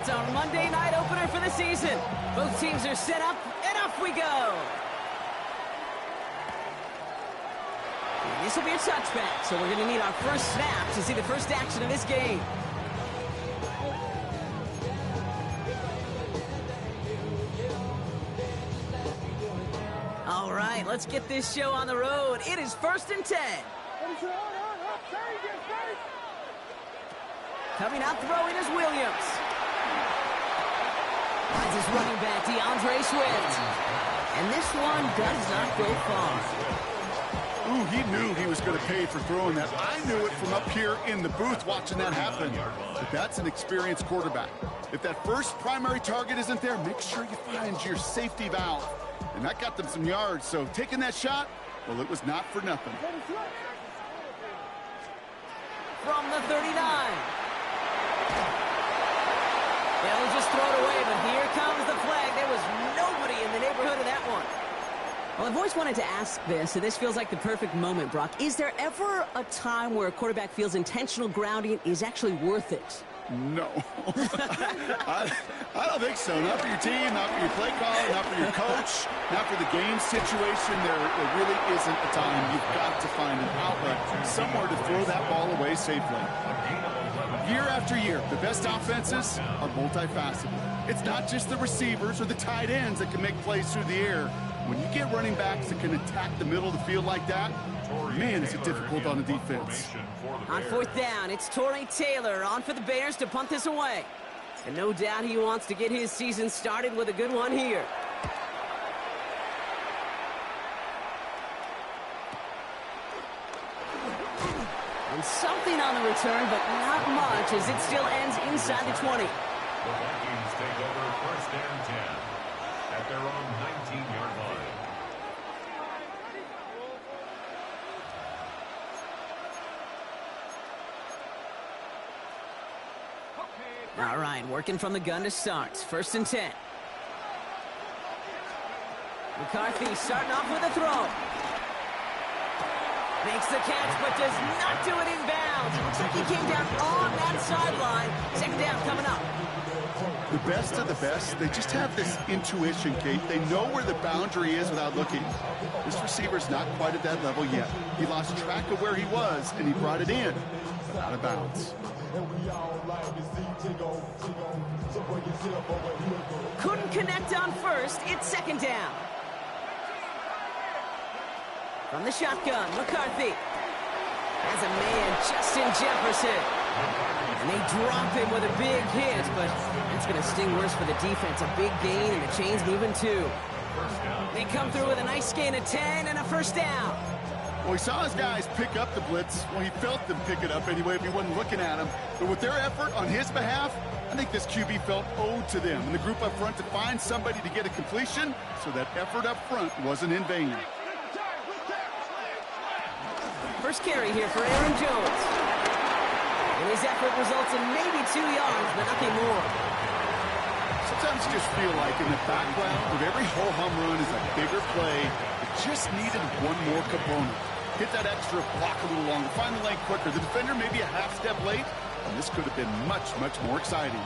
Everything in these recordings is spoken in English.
It's our Monday night opener for the season. Both teams are set up, and off we go. This will be a touchback, so we're going to need our first snap to see the first action of this game. All right, let's get this show on the road. It is 1st and 10. Coming out throwing is Williams. Finds his running back, DeAndre Swift. And this one does not go far. Ooh, he knew he was going to pay for throwing that. I knew it from up here in the booth watching that happen. But that's an experienced quarterback. If that first primary target isn't there, make sure you find your safety valve. And that got them some yards, so taking that shot, well, it was not for nothing. From the 39. They'll just throw it away, but here comes the flag. There was nobody in the neighborhood of that one. Well, I've always wanted to ask this, and this feels like the perfect moment, Brock. Is there ever a time where a quarterback feels intentional grounding is actually worth it? No. I don't think so. Not for your team, not for your play caller, not for your coach, not for the game situation. There really isn't a time. You've got to find an outlet, somewhere to throw that ball away safely. Year after year, the best offenses are multifaceted. It's not just the receivers or the tight ends that can make plays through the air. When you get running backs that can attack the middle of the field like that, man, is it difficult on the defense. On 4th down, it's Tory Taylor on for the Bears to punt this away. And no doubt he wants to get his season started with a good one here. And something on the return, but not much, as it still ends inside the 20. The Vikings take over 1st and 10 at their own 19-yard line. All right, working from the gun to start. 1st and 10. McCarthy starting off with a throw. Makes the catch, but does not do it in bounds. It looks like he came down on that sideline. 2nd down coming up. The best of the best, they just have this intuition, Kate. They know where the boundary is without looking. This receiver's not quite at that level yet. He lost track of where he was, and he brought it in, but out of bounds. Couldn't connect on first. It's 2nd down. From the shotgun, McCarthy has a man, Justin Jefferson. And they drop him with a big hit, but it's going to sting worse for the defense. A big gain, and the chain's moving too. They come through with a nice gain of 10 and a 1st down. Well, he saw his guys pick up the blitz. Well, he felt them pick it up anyway if he wasn't looking at him. But with their effort on his behalf, I think this QB felt owed to them and the group up front to find somebody to get a completion, so that effort up front wasn't in vain. First carry here for Aaron Jones. And his effort results in maybe 2 yards, but nothing more. Sometimes you just feel like in the background of every ho-hum run is a bigger play. It just needed one more component. Hit that extra block a little longer, find the lane quicker. The defender maybe a half step late, and this could have been much, much more exciting.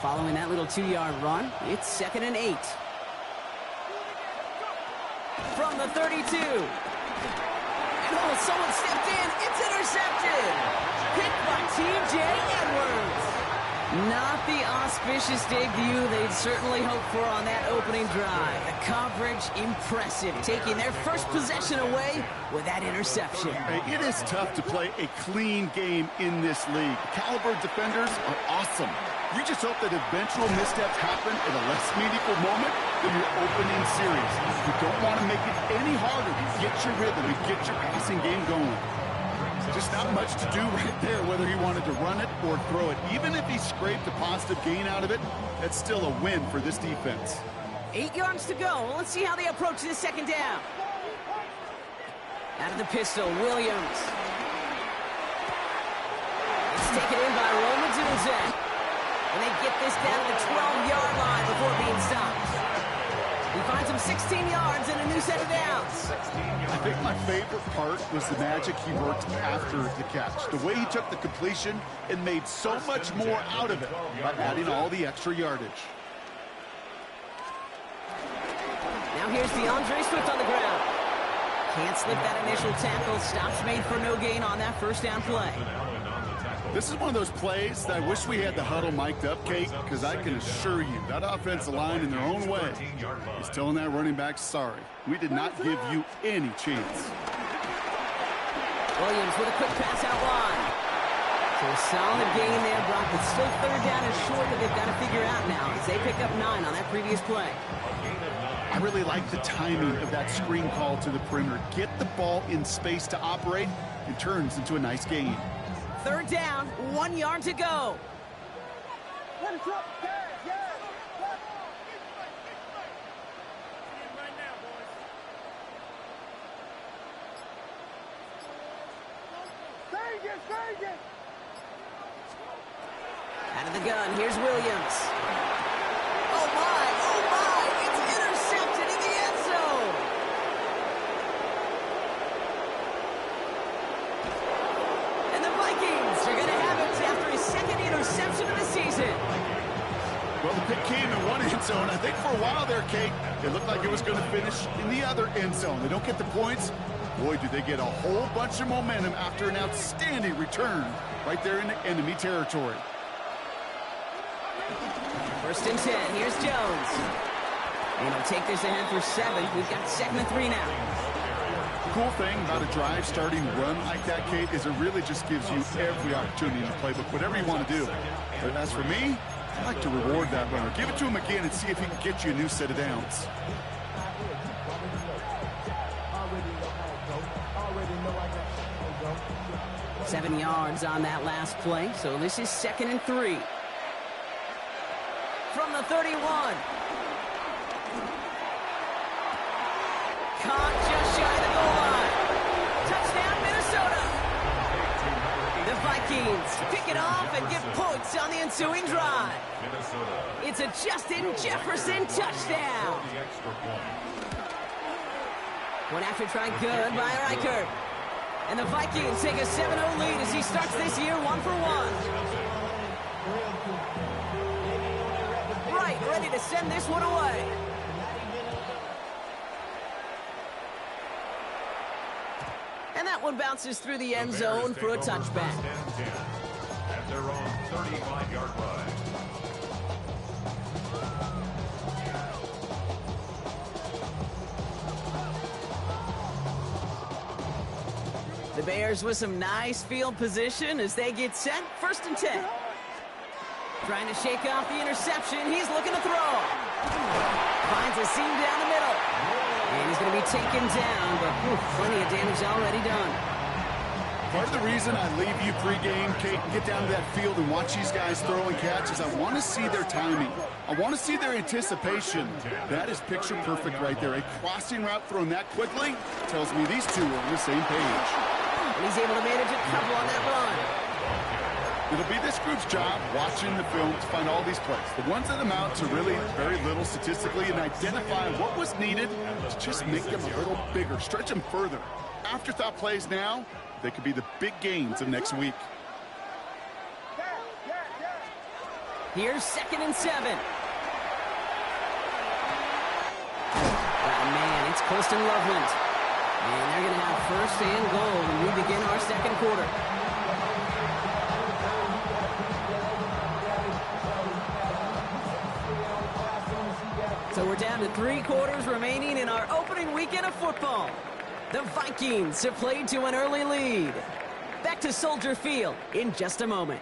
Following that little 2-yard run, it's 2nd and 8. From the 32. And oh, someone stepped in. It's intercepted. Picked by T.J. Edwards. Not the auspicious debut they'd certainly hoped for on that opening drive. The coverage, impressive. Taking their first possession away with that interception. Hey, it is tough to play a clean game in this league. Caliber defenders are awesome. You just hope that eventual missteps happen at a less meaningful moment than your opening series. You don't want to make it any harder to get your rhythm and get your passing game going. Just not much to do right there, whether he wanted to run it or throw it. Even if he scraped a positive gain out of it, that's still a win for this defense. 8 yards to go. Well, let's see how they approach this 2nd down. Out of the pistol, Williams. It's taken in by Rome Odunze. And they get this down to the 12-yard line before being stopped. He finds him 16 yards and a new set of downs. I think my favorite part was the magic he worked after the catch. The way he took the completion and made so much more out of it by adding all the extra yardage. Now here's DeAndre Swift on the ground. Can't slip that initial tackle. Stops made for no gain on that first down play. This is one of those plays that I wish we had the huddle mic'd up, Kate, because I can assure you that offensive line in their own way is telling that running back, sorry, we did not give you any chance. Williams with a quick pass out wide. So a solid gain there, Brock, but still third down and short that they've got to figure out now as they pick up 9 on that previous play. I really like the timing of that screen call to the perimeter. Get the ball in space to operate, and turns into a nice gain. Third down, 1 yard to go. Out of the gun, here's Williams. Oh my, it's intercepted in the end zone. And the Vikings are going to have it after his second interception of the season. Well, the pick came in one end zone. I think for a while there, Kate, it looked like it was going to finish in the other end zone. They don't get the points. Boy, do they get a whole bunch of momentum after an outstanding return right there in the enemy territory. First and 10, here's Jones. And he'll take this ahead for 7. We've got 2nd and 3 now. The cool thing about a drive starting run like that, Kate, is it really just gives you every opportunity in the playbook, whatever you want to do. But as for me, I like to reward that runner. Give it to him again and see if he can get you a new set of downs. Seven yards on that last play, so this is 2nd and 3. From the 31. Caught just shy of the goal line. Touchdown, Minnesota. The Vikings pick it off and get points on the ensuing drive. It's a Justin Jefferson touchdown. One after try good by Reichert. And the Vikings take a 7-0 lead as he starts this year 1 for 1. Right, ready to send this one away. And that one bounces through the end zone for a touchback. At their own 35-yard line. The Bears with some nice field position as they get set. 1st and 10. Trying to shake off the interception. He's looking to throw. Finds a seam down the middle. And he's going to be taken down, but plenty of damage already done. Part of the reason I leave you pregame, Kate, and get down to that field and watch these guys throw and catch is I want to see their timing. I want to see their anticipation. That is picture perfect right there. A crossing route thrown that quickly tells me these two are on the same page. And he's able to manage a couple on that run. It'll be this group's job watching the film to find all these plays. The ones that amount to really very little statistically and identify what was needed to just make them a little bigger, stretch them further. Afterthought plays now, they could be the big gains of next week. Here's 2nd and 7. Oh, man, it's Colston Loveland. And they're going to have 1st and goal when we begin our 2nd quarter. So we're down to 3 quarters remaining in our opening weekend of football. The Vikings have played to an early lead. Back to Soldier Field in just a moment.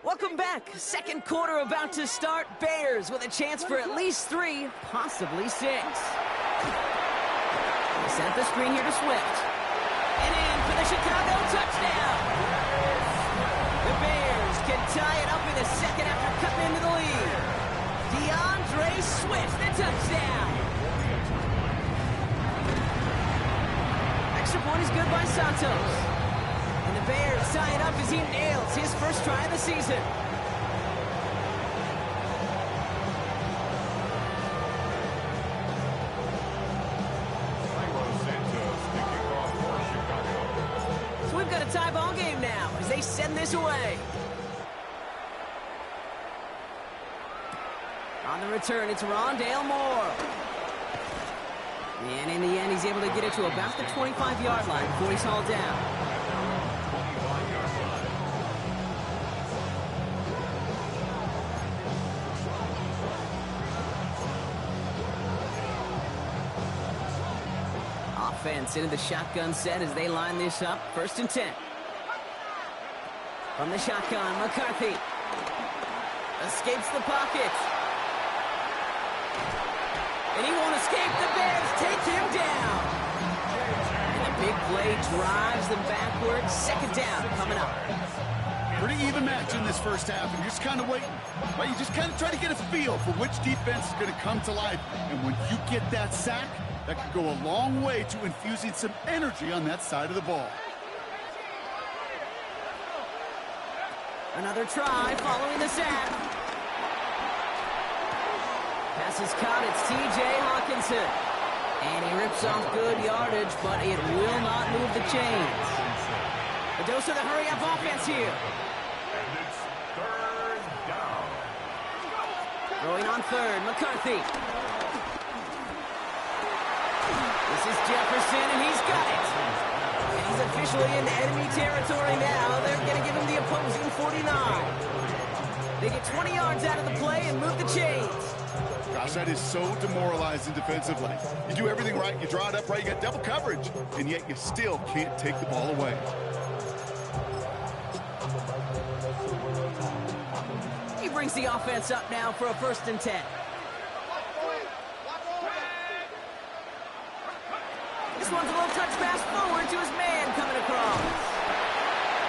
Welcome back. 2nd quarter about to start. Bears with a chance for at least 3, possibly 6. They set up the screen here to Swift. And in for the Chicago touchdown. The Bears can tie it up in a second after cutting into the lead. DeAndre Swift, the touchdown. Extra point is good by Santos. And the Bears tie it up as he nails his first try of the season. So we've got a tie ball game now as they send this away. On the return, it's Rondale Moore. And in the end, he's able to get it to about the 25-yard line before he's hauled down. Offense into the shotgun set as they line this up. 1st and 10. From the shotgun, McCarthy escapes the pocket. And he won't escape. The Bears take him down. And a big play drives them backwards. 2nd down coming up. Pretty even match in this first half, and you're just kind of waiting. Right? You just kind of try to get a feel for which defense is going to come to life. And when you get that sack, that could go a long way to infusing some energy on that side of the ball. Another try following the sack. Pass is caught. It's T.J. Hawkinson. And he rips off good yardage, but it will not move the chains. A dose of the hurry-up offense here. And it's 3rd down. Throwing on 3rd, McCarthy. This is Jefferson, and he's got it. And he's officially in enemy territory now. They're going to give him the opposing 49. They get 20 yards out of the play and move the chains. Gosh, that is so demoralizing defensively. You do everything right, you draw it up right, you got double coverage, and yet you still can't take the ball away. He brings the offense up now for a 1st and 10. This one's a little touch pass forward to his man coming across.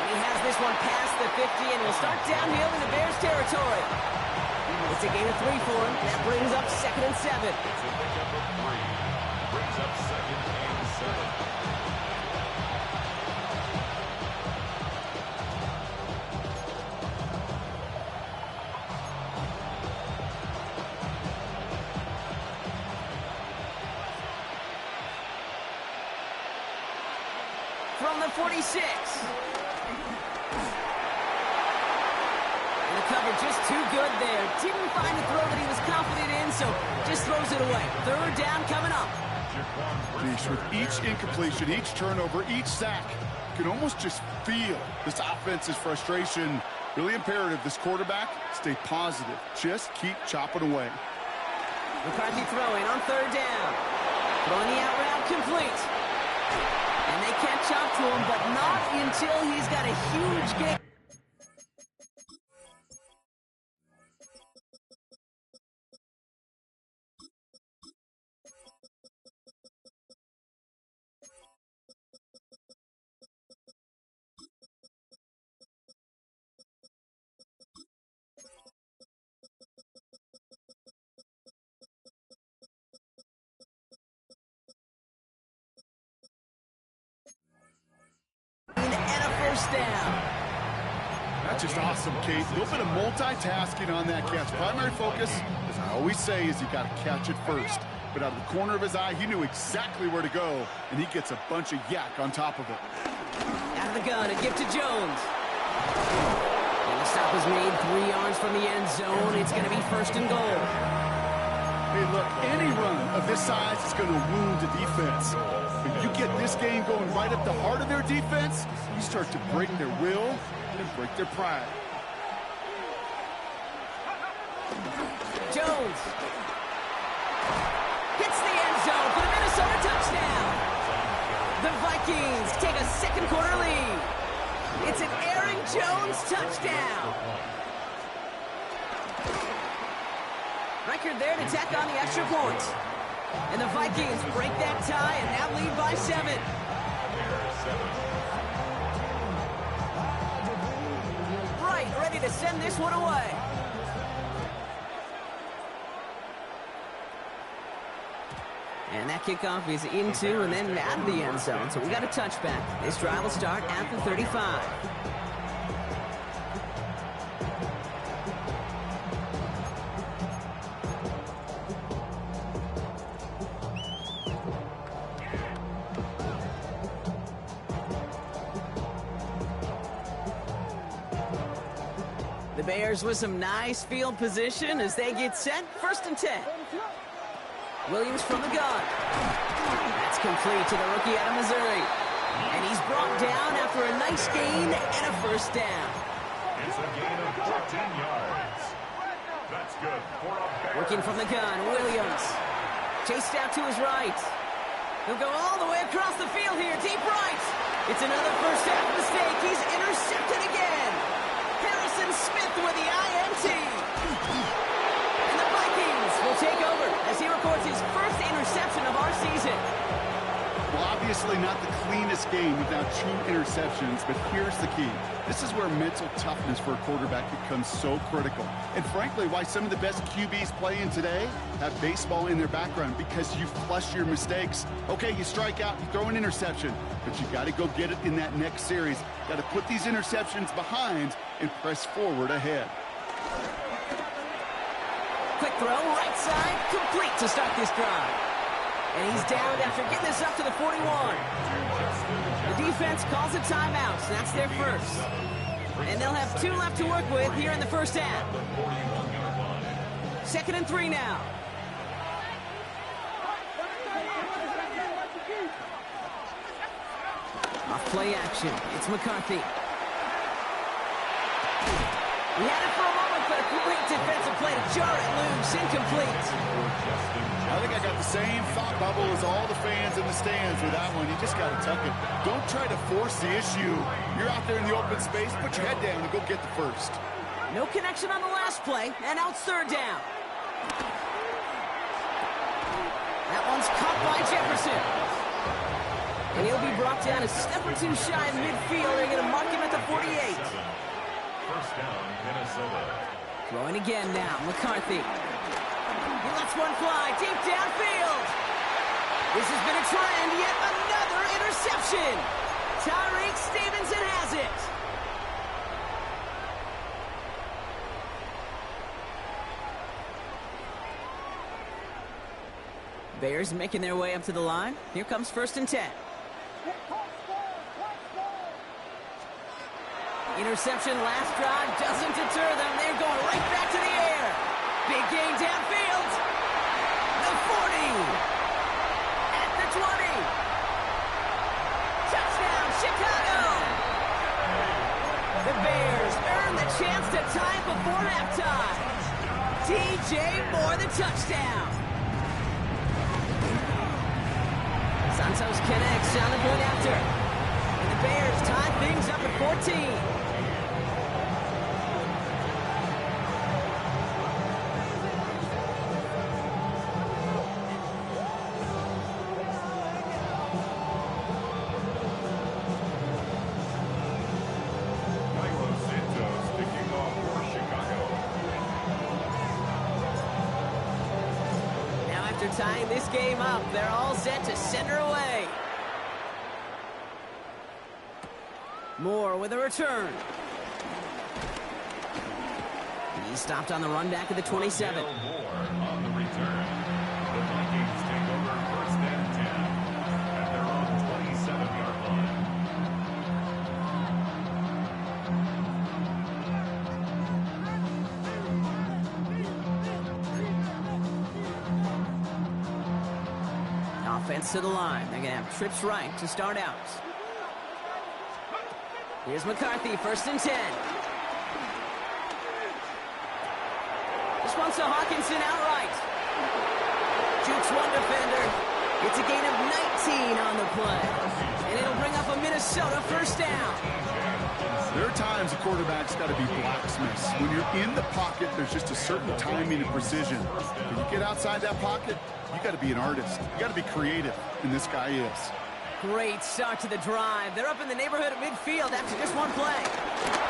And he has this one past the 50 and will start downhill in the Bears territory. It's a gain of 3 for him. That brings up 2nd and 7. It's a pickup of 3. Brings up 2nd and 7. From the 46. And the cover just too good there. Didn't find a throw that he was confident in, so just throws it away. 3rd down coming up. With each incompletion, each turnover, each sack, you can almost just feel this offense's frustration. Really imperative, this quarterback, stay positive. Just keep chopping away. McCarthy throwing on 3rd down. Throwing the out route complete. And they catch up to him, but not until he's got a huge gain. And a 1st down. That's just awesome, Kate. A little bit of multitasking on that catch. Primary focus, as I always say, is you got to catch it first. But out of the corner of his eye, he knew exactly where to go, and he gets a bunch of yak on top of it. Out of the gun, a gift to Jones. And the stop is made 3 yards from the end zone. It's going to be 1st and goal. Hey, look, any run of this size is going to wound the defense. But you get this game going right at the heart of their defense, you start to break their will and break their pride. Jones hits the end zone for the Minnesota touchdown. The Vikings take a 2nd quarter lead. It's an Aaron Jones touchdown. Record there to tack on the extra point. And the Vikings break that tie and now lead by 7. Right, ready to send this one away. And that kickoff is into and then out of the end zone. So we got a touchback. This drive will start at the 35. The Bears with some nice field position as they get set. 1st and 10. Williams from the gun. That's complete to the rookie out of Missouri. And he's brought down after a nice gain and a 1st down. It's a gain of 14 yards. That's good for a Bears. Working from the gun, Williams. Chased out to his right. He'll go all the way across the field here, deep right. It's another first half mistake. He's intercepted again. Harrison Smith with the INT. And the Vikings will take over as he records his first interception of our season. Well, obviously not the cleanest game without 2 interceptions, but here's the key. This is where mental toughness for a quarterback becomes so critical. And frankly, why some of the best QBs playing today have baseball in their background, because you flush your mistakes. Okay, you strike out, you throw an interception, but you got to go get it in that next series. Got to put these interceptions behind and press forward ahead. Quick throw, right side, complete to start this drive. And he's down after getting this up to the 41. The defense calls a timeout, so that's their first. And they'll have 2 left to work with here in the first half. 2nd and 3 now. Off play action, it's McCarthy. He had it for a moment, but a great defensive play to jar it loose, incomplete. I think I got the same thought bubble as all the fans in the stands with that one. You just got to tuck it. Don't try to force the issue. You're out there in the open space, put your head down and go get the first. No connection on the last play, and now it's 3rd down. That one's caught by Jefferson. And he'll be brought down a step or 2 shy in midfield. They're going to mark him at the 48. 1st down, Minnesota. Throwing again now, McCarthy. He lets one fly deep downfield. This has been a trend, yet another interception. Tyreek Stevenson has it. Bears making their way up to the line. Here comes 1st and 10. Interception last drive doesn't deter them. They're going right back to the air. Big gain downfield. The 40. At the 20. Touchdown, Chicago. The Bears earn the chance to tie before halftime. DJ Moore the touchdown. Santos connects on the point after. And the Bears tie things up at 14. Tying this game up, they're all set to center away. Moore with a return. He stopped on the run back at the 27. Moore on the return. The Vikings take over 1st and 10 at their own 27-yard line. Offense to the line. They're going to have trips right to start out. Here's McCarthy, 1st and 10. This one's to Hawkinson outright. Jukes one defender. It's a gain of 19 on the play. And it'll bring up a Minnesota 1st down. There are times a quarterback's got to be blacksmiths. When you're in the pocket, there's just a certain timing and precision. When you get outside that pocket, you got to be an artist. You got to be creative, and this guy is. Great start to the drive. They're up in the neighborhood of midfield after just one play.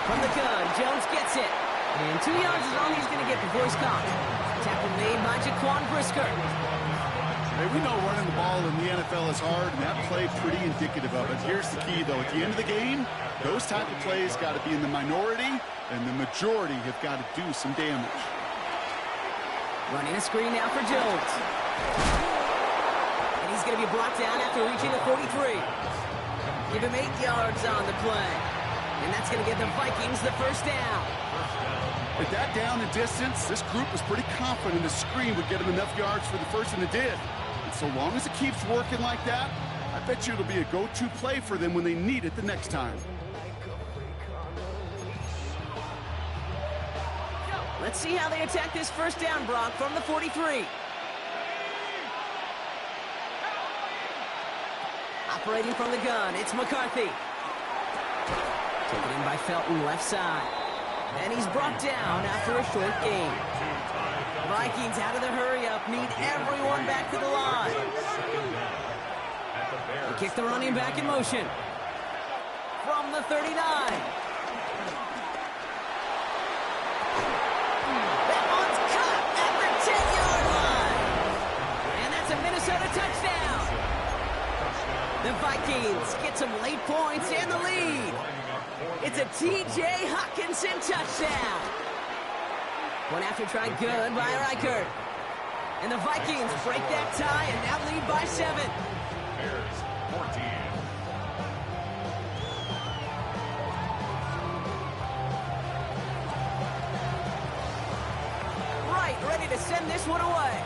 From the gun, Jones gets it. And 2 yards is all he's going to get before he's caught. Tackle made by Jaquan Brisker. They we know running the ball in the NFL is hard, and that play pretty indicative of it. Here's the key, though. At the end of the game, those type of plays got to be in the minority, and the majority have got to do some damage. Running a screen now for Jones. And he's going to be brought down after reaching the 43. Give him 8 yards on the play. And that's going to give the Vikings the first down. With that down and distance, this group was pretty confident the screen would get them enough yards for the first, and it did. And so long as it keeps working like that, I bet you it'll be a go-to play for them when they need it the next time. Let's see how they attack this first down, Brock, from the 43. Operating from the gun, it's McCarthy. Taken in by Felton, left side. And he's brought down after a short gain. Vikings out of the hurry-up, need everyone back to the line. They kick the running back in motion. From the 39. That one's caught at the 10-yard line. And that's a Minnesota touchdown. The Vikings get some late points and the lead. It's a T.J. Hockenson touchdown. One after try good by Reichert. And the Vikings break that tie and now lead by 7. Bears 14. Right, ready to send this one away.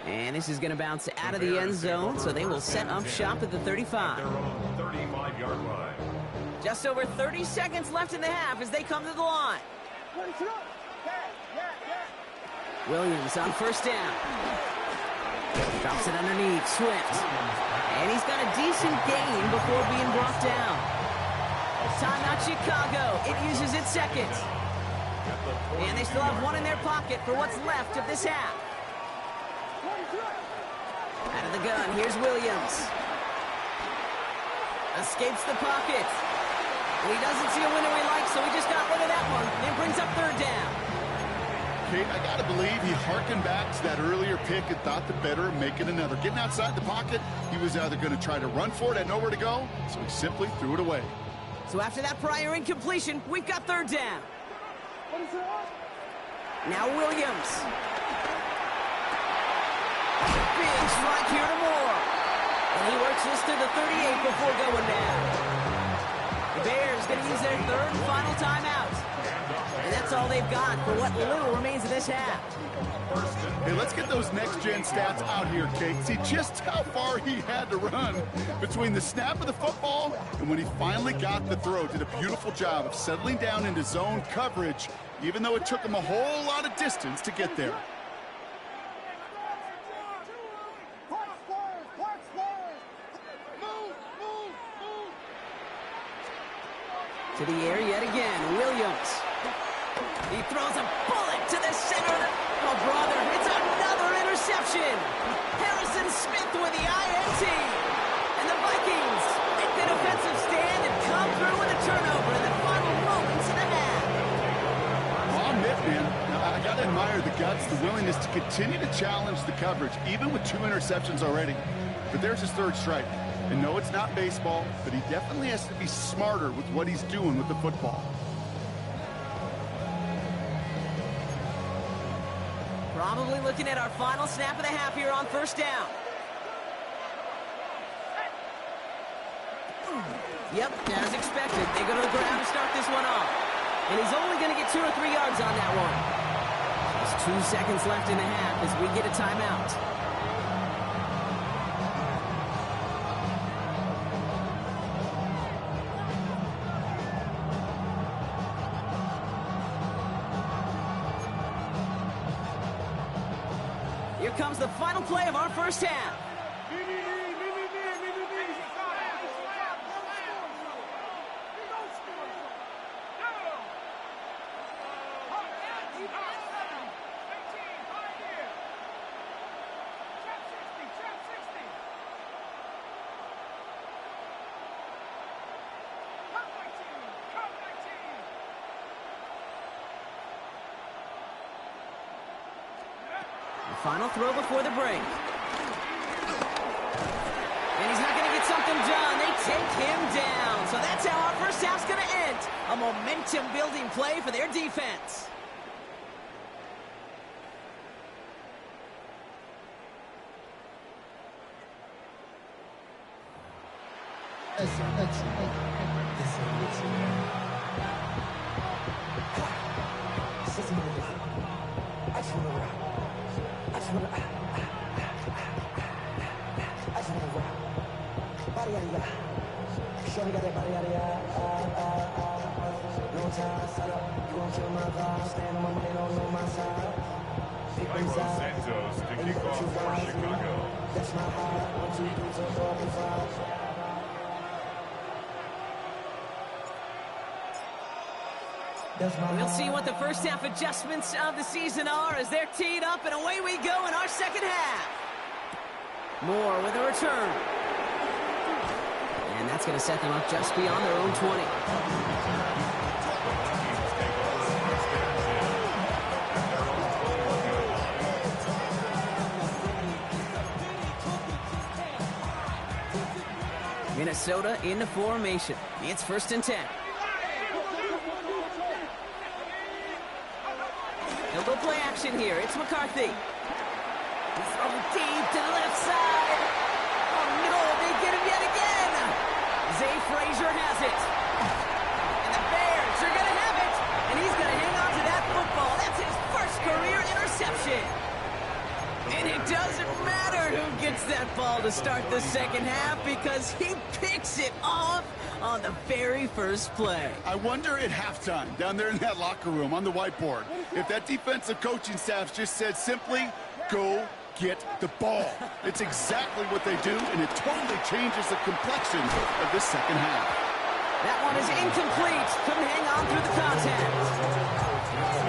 And this is going to bounce out of the end zone, so they will set up shop at the 35. Their own 35-yard line. Just over 30 seconds left in the half as they come to the line. Williams on first down. Drops it underneath, Swift. And he's got a decent gain before being brought down. Timeout Chicago. It uses its second. And they still have one in their pocket for what's left of this half. Out of the gun, here's Williams. Escapes the pocket. And he doesn't see a window he likes, so he just got rid of that one. And brings up third down. Kate, I got to believe he harkened back to that earlier pick and thought the better of making another. Getting outside the pocket, he was either going to try to run for it, had nowhere to go, so he simply threw it away. So after that prior incompletion, we've got third down. Now Williams. Big strike here to Moore. And he works this to the 38 before going down. The Bears going to use their third and final timeout. And that's all they've got for what little remains of this half. Hey, let's get those next-gen stats out here, Kate. See just how far he had to run between the snap of the football and when he finally got the throw. Did a beautiful job of settling down into zone coverage, even though it took him a whole lot of distance to get there. To the air yet again, Williams. He throws a bullet to the center of the... Oh, brother, it's another interception. Harrison Smith with the INT. And the Vikings make the defensive stand and come through with a turnover in the final moments of the half. I'll admit, man, I got to admire the guts, the willingness to continue to challenge the coverage, even with 2 interceptions already. But there's his third strike. And no, it's not baseball, but he definitely has to be smarter with what he's doing with the football. Probably looking at our final snap of the half here on first down. Yep, as expected, they go to the ground to start this one off. And he's only going to get 2 or 3 yards on that one. Just 2 seconds left in the half as we get a timeout. Here comes the final play of our first half. Final throw before the break. And he's not going to get something done. They take him down. So that's how our first half's going to end. A momentum-building play for their defense. Michael Santos to kick off for Chicago. We'll see what the first half adjustments of the season are as they're teed up, and away we go in our second half. Moore with a return. And that's going to set them up just beyond their own 20. Minnesota into formation. It's 1st and 10. They'll go play action here. It's McCarthy. He's throwing deep to the left side. Oh, no, they get him yet again. Zay Frazier has it. And the Bears are going to have it. And he's going to hang on to that football. That's his first career interception. And it doesn't matter who gets that ball to start the second half because he picks it off on the very first play. I wonder at halftime, down there in that locker room on the whiteboard, if that defensive coaching staff just said simply, go get the ball. It's exactly what they do, and it totally changes the complexion of this second half. That one is incomplete. Couldn't hang on through the contact.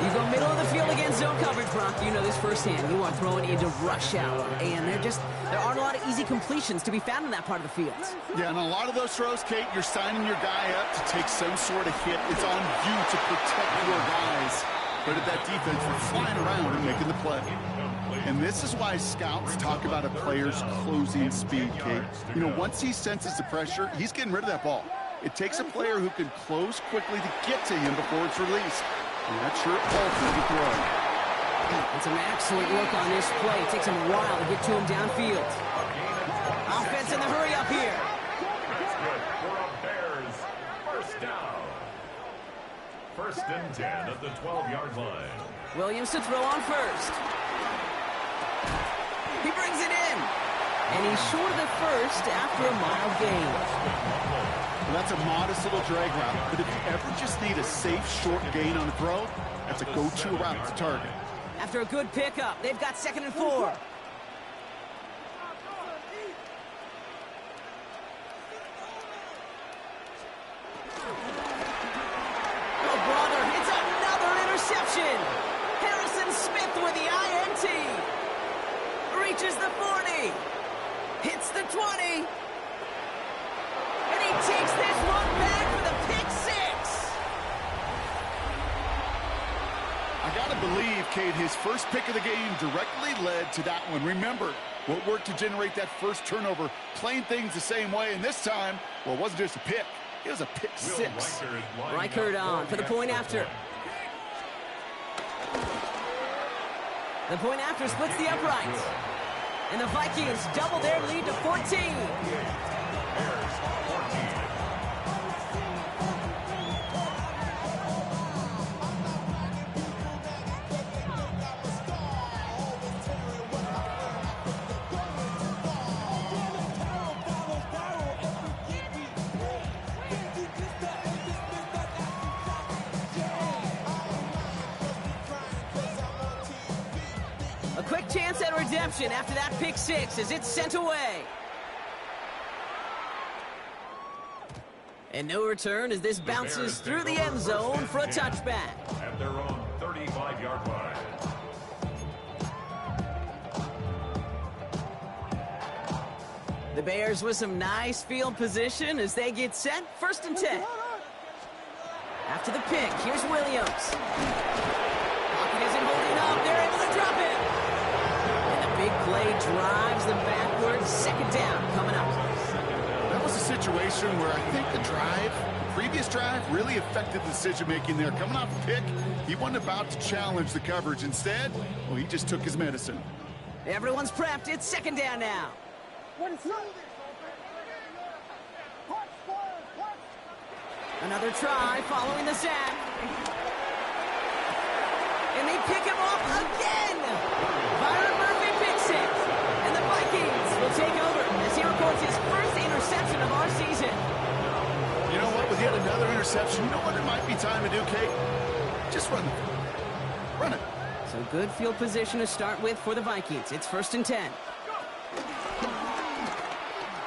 You go middle of the field against zone coverage, Brock. You know this firsthand. You are throwing into rush hour, and there aren't a lot of easy completions to be found in that part of the field. Yeah, and a lot of those throws, Kate, you're signing your guy up to take some sort of hit. It's on you to protect your guys. But at that defense, we're flying around and making the play. And this is why scouts talk about a player's closing speed, Kate. You know, once he senses the pressure, he's getting rid of that ball. It takes a player who can close quickly to get to him before it's released. And that's your ultimate throw. And some excellent work on this play. It takes him a while to get to him downfield. Offense in the hurry up here. That's good for a Bears first down. 1st and 10 at the 12-yard line. Williams to throw on first. He brings it in. And he's short of the first after a mile gain. Well, that's a modest little drag route, but if you ever just need a safe, short gain on a throw, that's a go-to route to target. After a good pickup, they've got 2nd and 4. Oh, brother, it's another interception. Harrison Smith with the INT. Reaches the 40. Hits the 20. And he takes this one back for the pick 6. I got to believe, Kate, his first pick of the game directly led to that one. Remember, what worked to generate that first turnover, playing things the same way, and this time, well, it wasn't just a pick. It was a pick 6. Reichert on for the point after. The point after splits the uprights. And the Vikings double their lead to 14. A quick chance at redemption after that pick 6 as it's sent away. And no return as this bounces through the end zone for a touchback. At their own 35-yard line. The Bears with some nice field position as they get set. 1st and 10. After the pick, here's Williams. Pocket isn't holding up. They're able to drop it. them backwards. Second down coming up. That was a situation where I think the previous drive, really affected the decision-making there. Coming off a pick, he wasn't about to challenge the coverage. Instead, well, he just took his medicine. Everyone's prepped. It's second down now. Another try following the sack. And they pick him off again. Byron Murphy picks it. And the Vikings will take over as he records his first interception of our season. You know what? With yet another interception, you know what it might be time to do, Kate? Just run it. Run it. So good field position to start with for the Vikings. It's 1st and 10.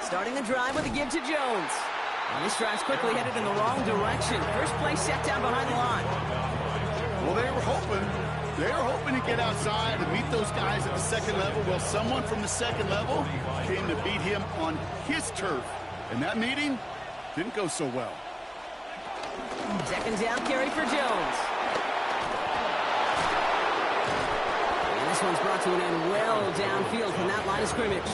Starting the drive with a give to Jones. And this drive's quickly headed in the wrong direction. First play set down behind the line. Well, they were hoping to get outside and meet those guys at the second level. Well, someone from the second level came to beat him on his turf. And that meeting didn't go so well. Second down carry for Jones. And this one's brought to an end well downfield from that line of scrimmage.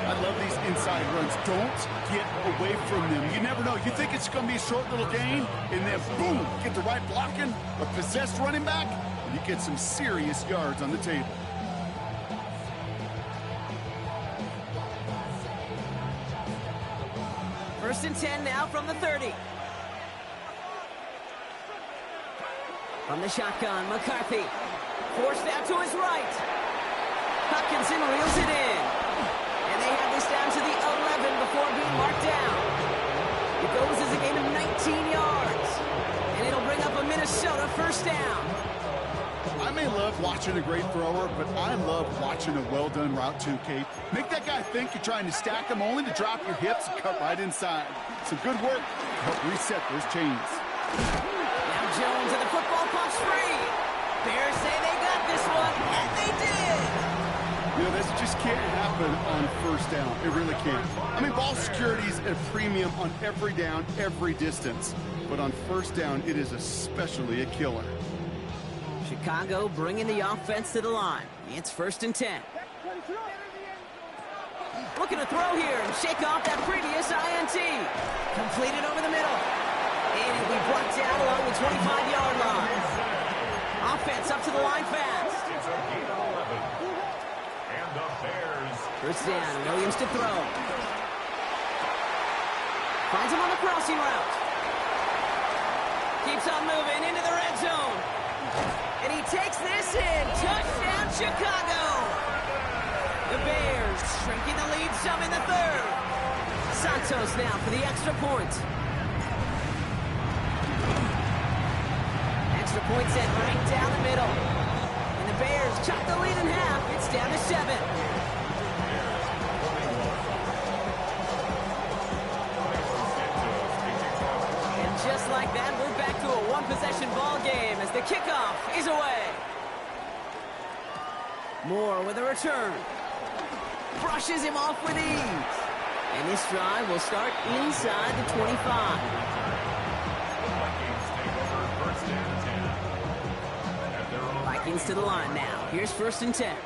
I love these inside runs. Don't get away from them. You never know. You think it's going to be a short little gain, and then boom, get the right blocking, a possessed running back, and you get some serious yards on the table. First and 10 now from the 30. From the shotgun, McCarthy. Forced out to his right. Hutchinson reels it in. And they have this down to the 11 before being marked down. It goes as a gain of 19 yards. And it'll bring up a Minnesota first down. I may love watching a great thrower, but I love watching a well-done route too, Kate. Make that guy think you're trying to stack him only to drop your hips and cut right inside. Some good work to help reset those chains. Now Jones and the football pops free. Bears say they got this one, and they did. You know, this just can't happen on first down. It really can't. I mean, ball security is at a premium on every down, every distance. But on first down, it is especially a killer. Chicago bringing the offense to the line. It's 1st and 10. Looking to throw here and shake off that previous INT. Completed over the middle. And it'll be brought down along the 25-yard line. Offense up to the line fast. And the Bears. First down, Williams to throw. Finds him on the crossing route. Keeps on moving into the red zone. And he takes this in. Touchdown, Chicago. The Bears shrinking the lead some in the third. Santos now for the extra point. Extra point set right down the middle. And the Bears chop the lead in half. It's down to 7. And just like that, we're back to a one-possession ball game as the kickoff is away. Moore with a return. Brushes him off with ease. And this drive will start inside the 25. Vikings to the line now. Here's 1st and 10.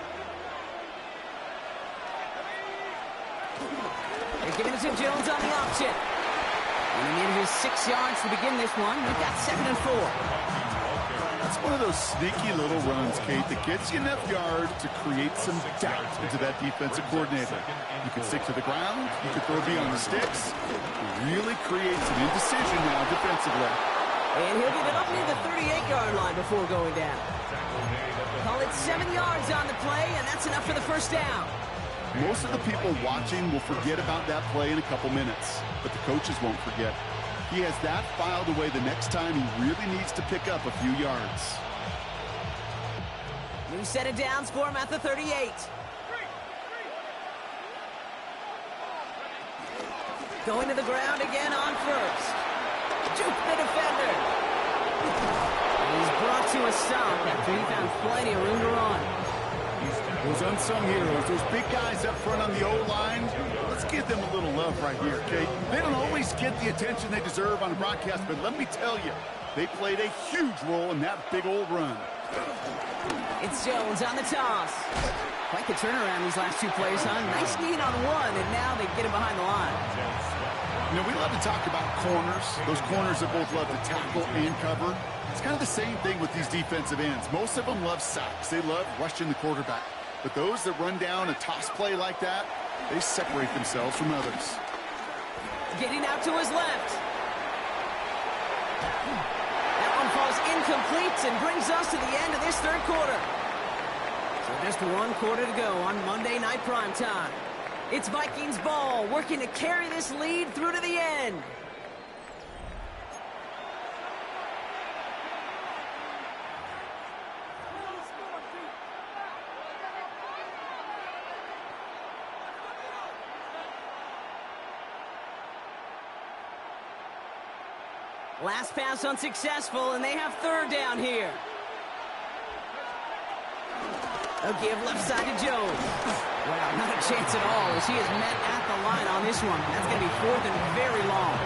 They're giving it to Jones on the option. And he needed his 6 yards to begin this one. We've got 2nd and 4. That's one of those sneaky little runs, Kate, that gets you enough yards to create some doubt into that defensive coordinator. You can stick to the ground. You can throw beyond the sticks. It really creates an indecision now defensively. And he'll get it up near the 38-yard line before going down. Call it 7 yards on the play, and that's enough for the first down. Most of the people watching will forget about that play in a couple minutes, but the coaches won't forget. He has that filed away the next time he really needs to pick up a few yards. New set of downs for him at the 38. Going to the ground again on first. Juke the defender. He's brought to a stop after he found plenty of room to run. Those unsung heroes, those big guys up front on the O-line, let's give them a little love right here, okay? They don't always get the attention they deserve on the broadcast, but let me tell you, they played a huge role in that big old run. It's Jones on the toss. Quite the turnaround these last two plays, huh? Nice gain on one, and now they get him behind the line. You know, we love to talk about corners. Those corners that both love to tackle and cover. It's kind of the same thing with these defensive ends. Most of them love sacks. They love rushing the quarterback. But those that run down a toss play like that, they separate themselves from others. Getting out to his left. That one falls incomplete and brings us to the end of this third quarter. So just one quarter to go on Monday Night Primetime. It's Vikings ball, working to carry this lead through to the end. Last pass unsuccessful, and they have third down here. A give left side to Jones. Wow, not a chance at all as he is met at the line on this one. That's going to be fourth and very long.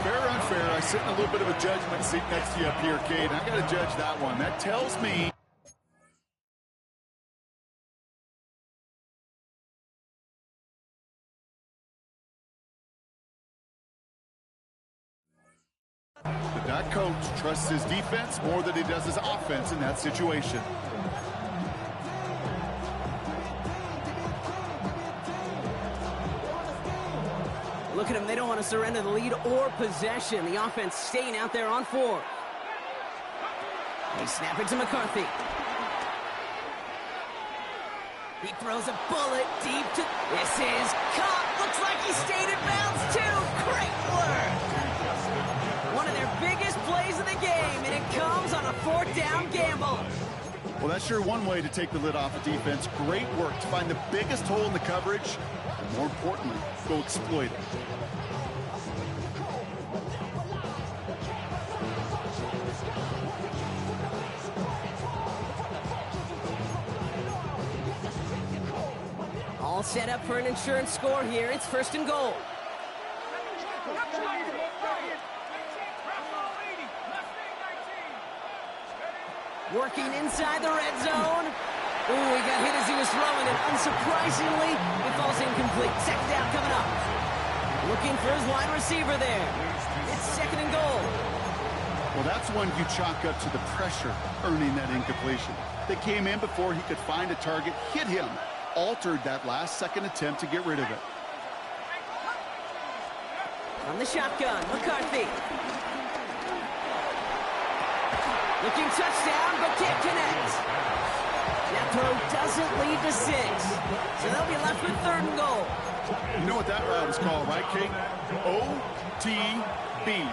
Fair or unfair, I sit in a little bit of a judgment seat next to you up here, Cade. I got to judge that one. That tells me that coach trusts his defense more than he does his offense in that situation. Look at them. They don't want to surrender the lead or possession. The offense staying out there on fourth. They snap it to McCarthy. He throws a bullet deep to... This is caught. Looks like he stayed in bounds, too. Great work. One of their biggest plays of the game, and it comes on a fourth down gamble. Well, that's sure one way to take the lid off a defense. Great work to find the biggest hole in the coverage. And more importantly, go exploit it. All set up for an insurance score here. It's first and goal. Working inside the red zone. Ooh, he got hit as he was throwing it. Unsurprisingly, it falls incomplete. Second down coming up. Looking for his wide receiver there. It's second and goal. Well, that's one you chalk up to the pressure earning that incompletion. They came in before he could find a target, hit him, altered that last-second attempt to get rid of it. On the shotgun, McCarthy. Looking touchdown, but can't connect. That throw doesn't lead to 6. So they'll be left with third and goal. You know what that route is called, right, Kate? OTB,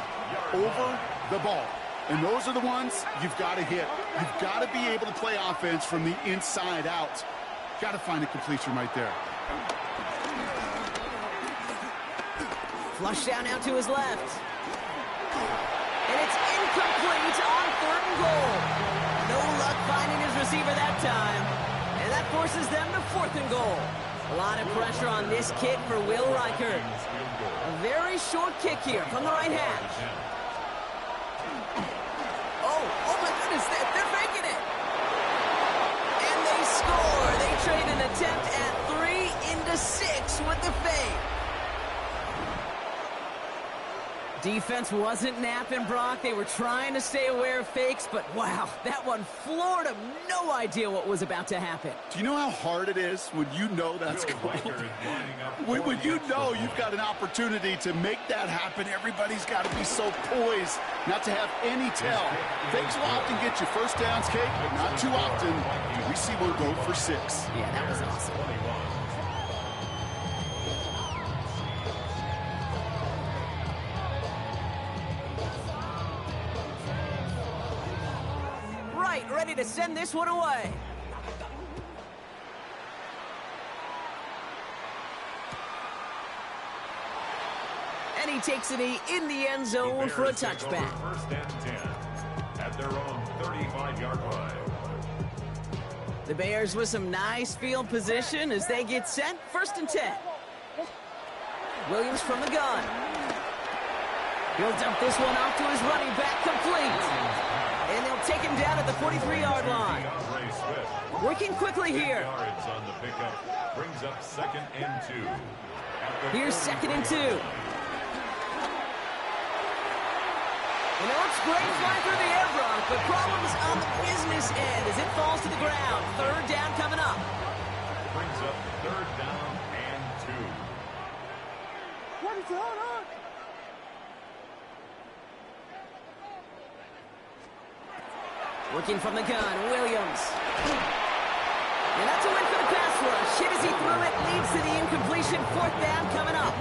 over the ball. And those are the ones you've got to hit. You've got to be able to play offense from the inside out. Got to find a completion right there. Flush down out to his left. And it's incomplete on third and goal. No luck finding his receiver that time. And that forces them to fourth and goal. A lot of pressure on this kick for Will Reichert. A very short kick here from the right hash. Oh my goodness, they're making it. And they score. They trade an attempt at 3 into 6 with the fade. Defense wasn't napping, Brock. They were trying to stay aware of fakes, but wow, that one floored them. No idea what was about to happen. Do you know how hard it is when you know that's going? When you know you've got an opportunity to make that happen, everybody's got to be so poised not to have any tell. Fakes will often get you first downs, Kate, but not too often. We see one go for 6. Yeah, that was awesome. Ready to send this one away. And he takes it in the end zone for a touchback. First and 10 at their own 35-yard line. The Bears with some nice field position as they get set. First and 10. Williams from the gun. He'll dump this one off to his running back, complete. And they'll take him down at the 43-yard line. Working quickly here. Yards on the pickup brings up 2nd and 2. Here's 2nd and 2. And it looks great flying through the air, Brock, but problems on the business end as it falls to the ground. 3rd down coming up. Brings up 3rd down and 2. What is going on? Working from the gun, Williams. And that's a win for the pass rush. Hit as he threw it, leads to the incompletion. 4th down coming up.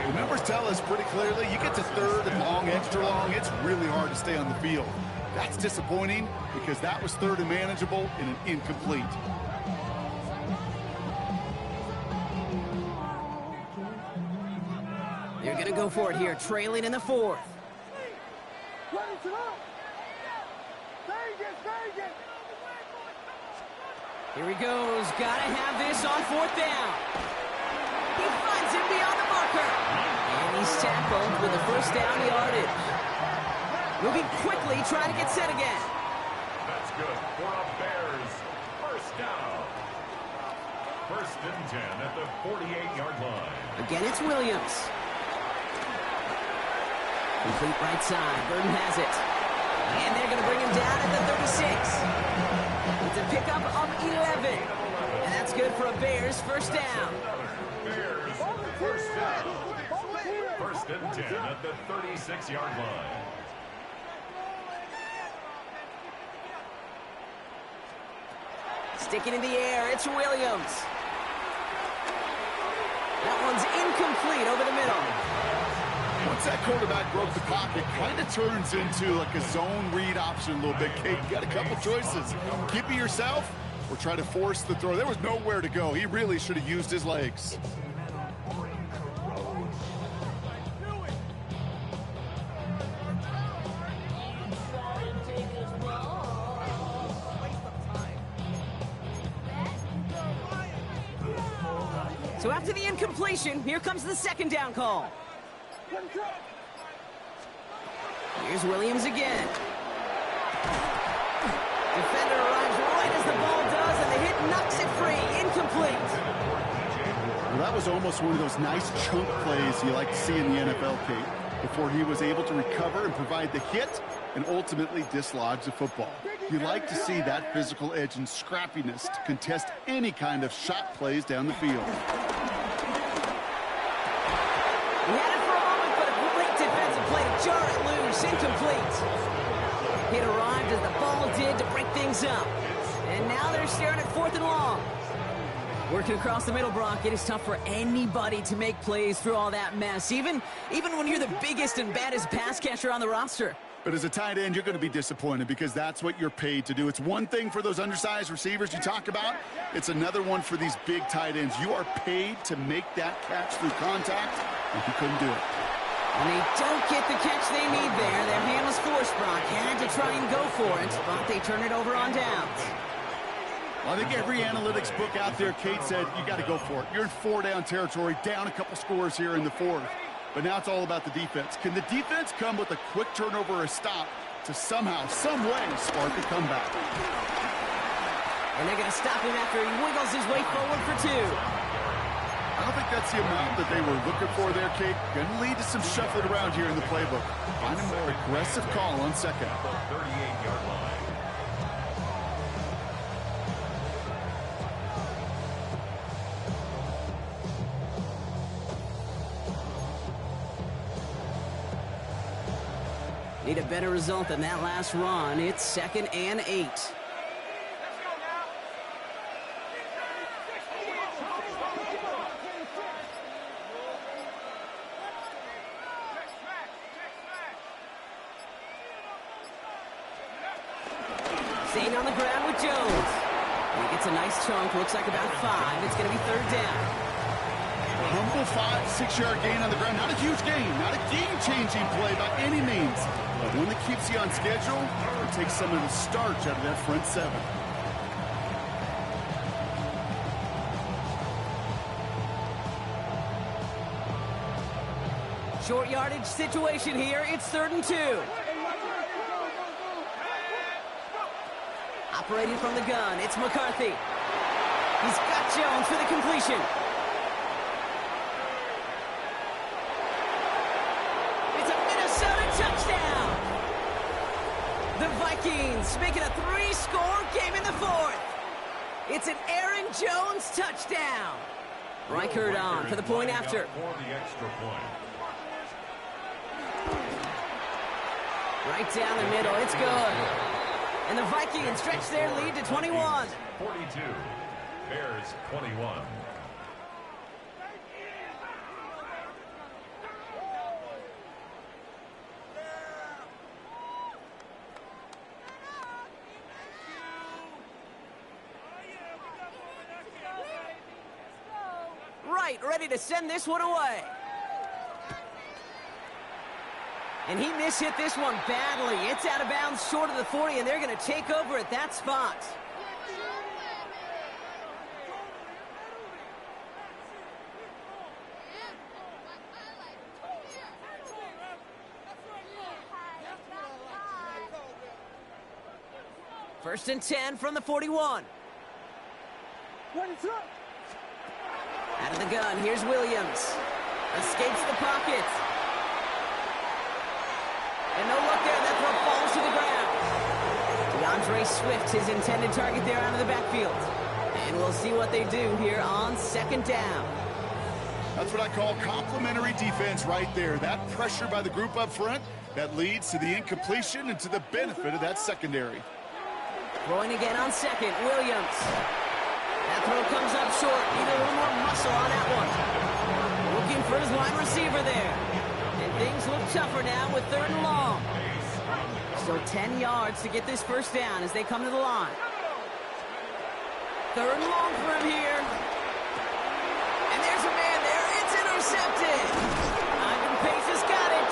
The numbers tell us pretty clearly, you get to 3rd and long, extra long, it's really hard to stay on the field. That's disappointing because that was 3rd and manageable and an incomplete. They're going to go for it here, trailing in the 4th. Here he goes. Gotta have this on 4th down. He finds him beyond the marker. And he's tackled with the 1st down yardage. Moving quickly, trying to get set again. That's good for a Bears 1st down. 1st and 10 at the 48-yard line. Again, it's Williams. Complete right side. Burton has it. And they're going to bring him down at the 36. It's a pickup of 11. And that's good for a Bears 1st down. Bears 1st down. 1st and 10 at the 36-yard line. Sticking in the air, it's Williams. That one's incomplete over the middle. Once that quarterback broke the pocket, kind of turns into like a zone read option a little bit. Kate, you got a couple choices. Keep it yourself or try to force the throw. There was nowhere to go. He really should have used his legs. So after the incompletion, here comes the 2nd down call. Here's Williams again. Defender arrives right as the ball does, and the hit knocks it free. Incomplete. Well, that was almost one of those nice chunk plays you like to see in the NFL, Kate, before he was able to recover and provide the hit and ultimately dislodge the football. You like to see that physical edge and scrappiness to contest any kind of shot plays down the field. He had it for a moment, but a great defensive play to jar it loose. Incomplete. It arrived as the ball did to break things up. And now they're staring at 4th and long. Working across the middle, Brock, it is tough for anybody to make plays through all that mess, even when you're the biggest and baddest pass catcher on the roster. But as a tight end, you're going to be disappointed because that's what you're paid to do. It's one thing for those undersized receivers you talk about. It's another one for these big tight ends. You are paid to make that catch through contact, and he couldn't do it. And they don't get the catch they need there. Their hand was forced, Brock. Had to try and go for it, but they turn it over on downs. Well, I think every analytics book out there, Kate said, you got to go for it. You're in 4-down territory, down a couple scores here in the 4th. But now it's all about the defense. Can the defense come with a quick turnover or a stop to somehow, some way, spark a comeback? And they're going to stop him after he wiggles his way forward for 2. I don't think that's the amount that they were looking for there, Kate. Going to lead to some shuffling around here in the playbook. Find a more aggressive call on 2nd. 38-yard line. Need a better result than that last run. It's 2nd and 8. Staying on the ground with Jones. He gets a nice chunk. Looks like about 5. It's going to be 3rd down. Humble 5-6-yard gain on the ground. Not a huge gain. Not a game-changing play by any means. But one that keeps you on schedule and takes some of the starch out of that front 7. Short yardage situation here. It's 3rd and 2. Operating from the gun, it's McCarthy. He's got Jones for the completion. It's a Minnesota touchdown. The Vikings make it a 3-score game in the fourth. It's an Aaron Jones touchdown. Reichert on for the point after. For the extra point. Right down the middle, it's good. And the Vikings stretch their lead to 21. 42. Bears 21. Right, ready to send this one away. And he mishit this one badly. It's out of bounds short of the 40, and they're going to take over at that spot. First and 10 from the 41. Out of the gun, here's Williams. Escapes the pocket. And no luck there, that throw falls to the ground. DeAndre Swift, his intended target there out of the backfield. And we'll see what they do here on second down. That's what I call complimentary defense right there. That pressure by the group up front, that leads to the incompletion and to the benefit of that secondary. Throwing again on second, Williams. That throw comes up short. Need a little more muscle on that one. Looking for his wide receiver there. And things look tougher now with third and long. Still 10 yards to get this first down as they come to the line. Third and long for him here. And there's a man there. It's intercepted. Ivan Pace has got it.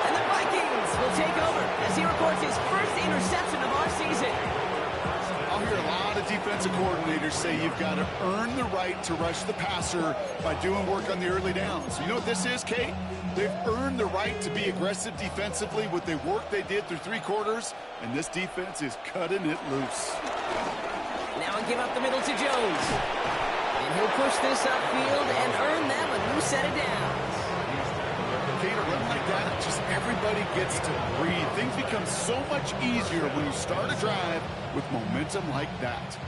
And the Vikings will take over as he records his first interception of our season. I'll hear a lot of defensive coordinators say you've got to earn the right to rush the passer by doing work on the early downs. You know what this is, Kate? They've earned the right to be aggressive defensively with the work they did through 3 quarters, and this defense is cutting it loose. Now I give up the middle to Jones. And he'll push this upfield and earn them a new set of downs. Kate, a run like that, just everybody gets to breathe. Things become so much easier when you start a drive with momentum like that.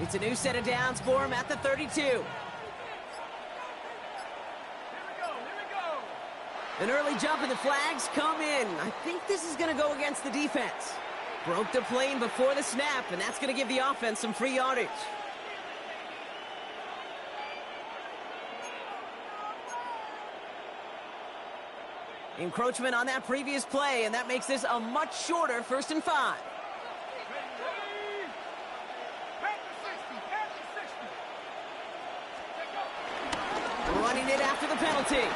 It's a new set of downs for him at the 32. An early jump and the flags come in. I think this is going to go against the defense. Broke the plane before the snap, and that's going to give the offense some free yardage. Encroachment on that previous play, and that makes this a much shorter 1st and 5. Running it after the penalty.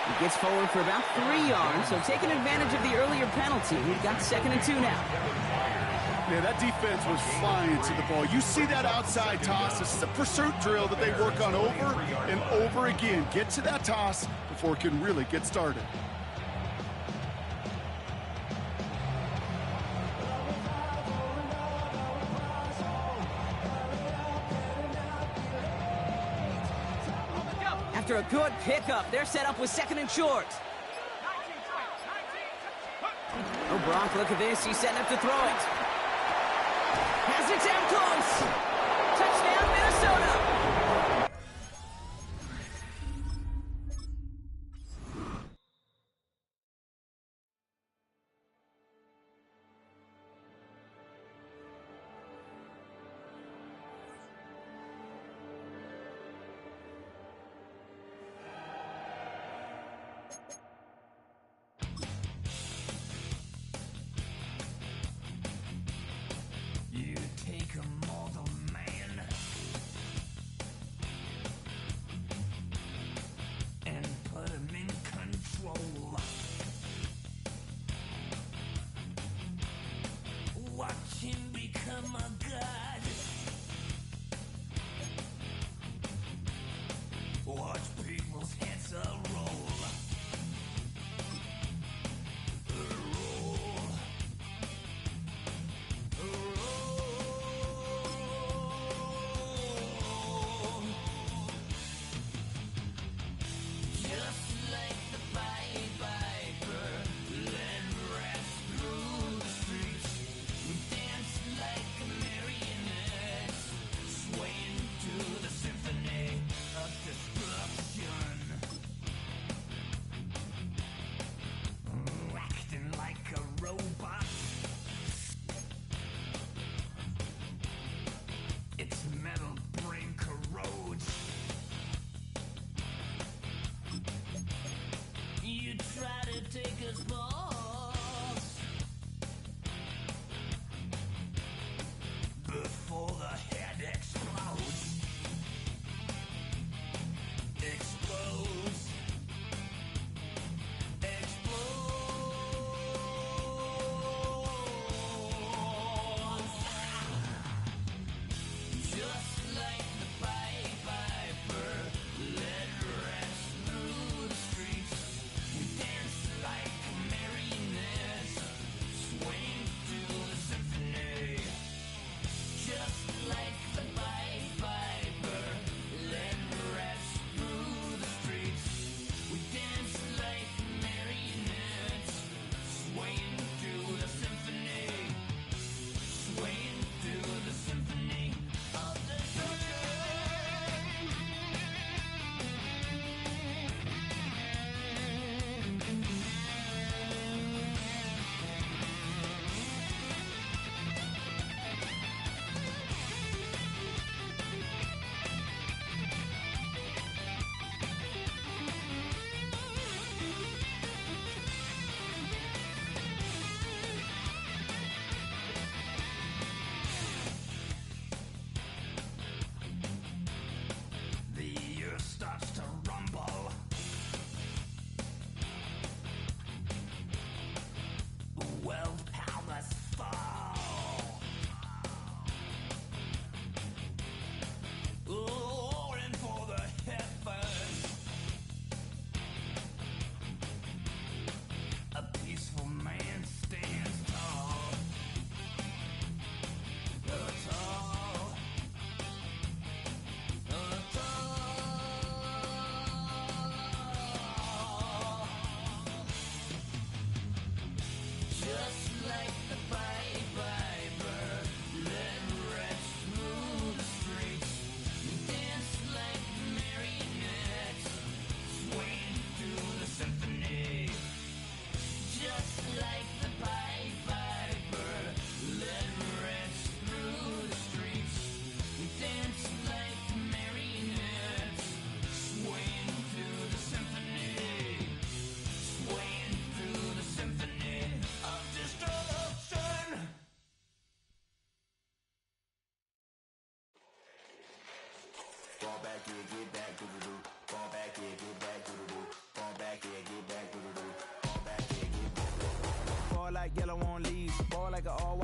He gets forward for about 3 yards, so taking advantage of the earlier penalty, we've got 2nd and 2 now. Yeah, that defense was flying to the ball. You see that outside toss. This is a pursuit drill that they work on over and over again. Get to that toss before it can really get started. After a good pickup, they're set up with 2nd and short. Oh, Brock, look at this. He's setting up to throw it. Has it down close. Touchdown, Minnesota.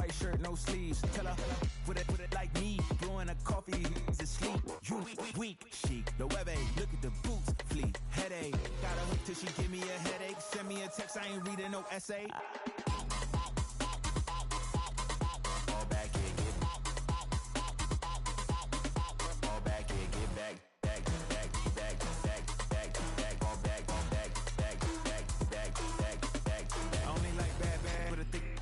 white shirt, no sleeves. Tell her, put it like me. Blowing a coffee, he's asleep. You weak, chic. The web look at the boots, fleet. Headache, got a hook till she give me a headache. Send me a text, I ain't reading no essay. All back here, get back. All back here, get back.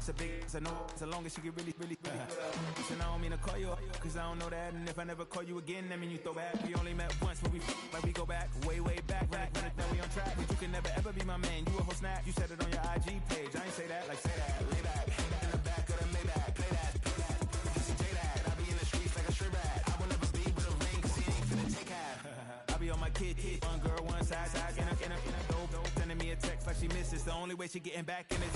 A big, I know as long as you get really and I don't mean to call you up, cause I don't know that. And if I never call you again, that mean you throw back. We only met once, but we go back, way back. When it then we on track, but you can never ever be my man. You a whole snap, you said it on your IG page. I ain't say that, like say that, lay back, in the back of the Maybach, play that, you see J that, I be in the streets like a strip rat. I will never be with a ring, cause he ain't finna take half. I be on my kid, one girl, one side, in a dope, sending me a text like she misses. The only way she getting back in it.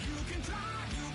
You can try, you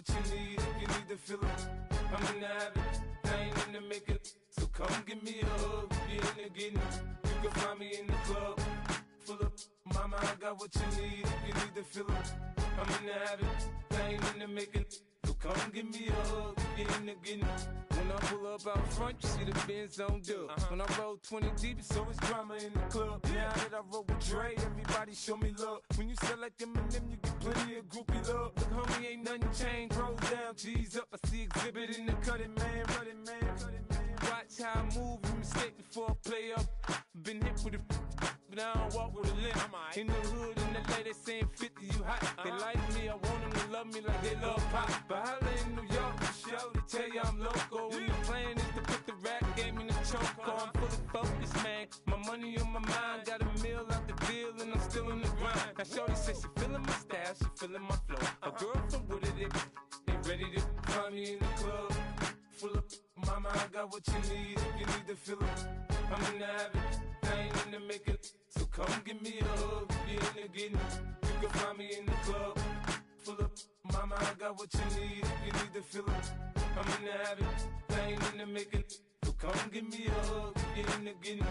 what you need if you need to feel it. I'm in the habit, I ain't in the making. So come give me a hug, if you're in the getting. You can find me in the club, full of. Mama, I got what you need if you need to feel it. I'm in the habit, I ain't in the making. So come give me a hug, if you're in the getting. When I pull up out front, you see the Benz on dub. When I roll 20 deep, it's always drama in the club. Now that I roll with Dre, everybody show me love. When you sell like them and them, you get plenty of groupie love. Look, homie, ain't nothing changed. Roll down, G's up. I see exhibit in the cutting, man. Running, man. Watch how I move, you mistake before I play up. Been hit with it, but I don't walk with a limp. In the hood, in the lady saying 50, you hot. They like me, I want them to love me like they love pop. But holla in New York, the show, they tell you I'm local. When the plan is to put the rap game in the choke. I'm fully focused, man. My money on my mind, got a meal out the deal, and I'm still in the grind. Now shorty says she feeling my style, she feeling my flow. A girl from Wooded, they ready to find me in the club. Full of mama, I got what you need if you need to feel it. I'm in the habit, I ain't in the making. So come give me a hug, if you're in the getting. You can find me in the club. Full of mama, I got what you need if you need to feel it. I'm in the habit, I ain't in the making. So come give me a hug, if you're in the getting.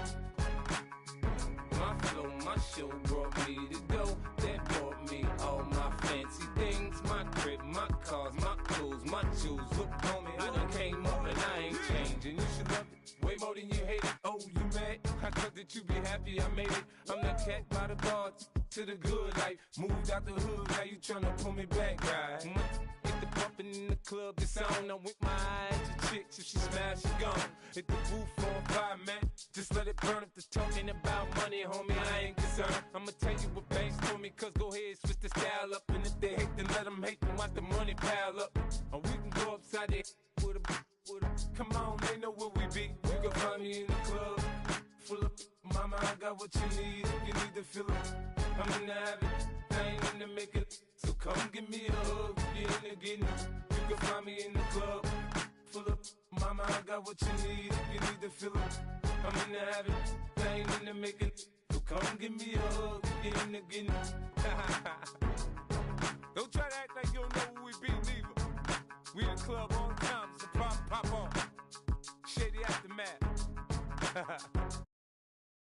My flow, my show brought me to go. That brought me all my fancy things. My crib, my cars, my clothes, my shoes. Look, homie, I done came up and I ain't changing. You should love it way more than you hate it. Oh, you mad? I thought that you be happy I made it. I'm that cat by the bar to the good life. Moved out the hood, now you tryna pull me back, right? Hit the bumpin' in the club, the sound. I'm with my eyes to chicks. If she smash, she gone. Hit the roof on fire, man. Just let it burn. If the talking about money, homie, I ain't concerned. I'ma tell you what banks told me, cause go ahead, switch the style up. And if they hate, then let them hate, then watch the money pile up. Or we can go upside there with a. Come on, they know where we be. You can find me in the club. Full of mama, I got what you need if you need to feel it. I'm in the habit, I ain't in the making. So come give me a hug, if you're in the getting. You can find me in the club. Full of mama, I got what you need if you need to feel it. I'm in the habit, I ain't in the making. So come give me a hug, if you're in the getting. Don't try to act like you don't know who we be, neither. We in the club all the time, so pop on. Shady Aftermath.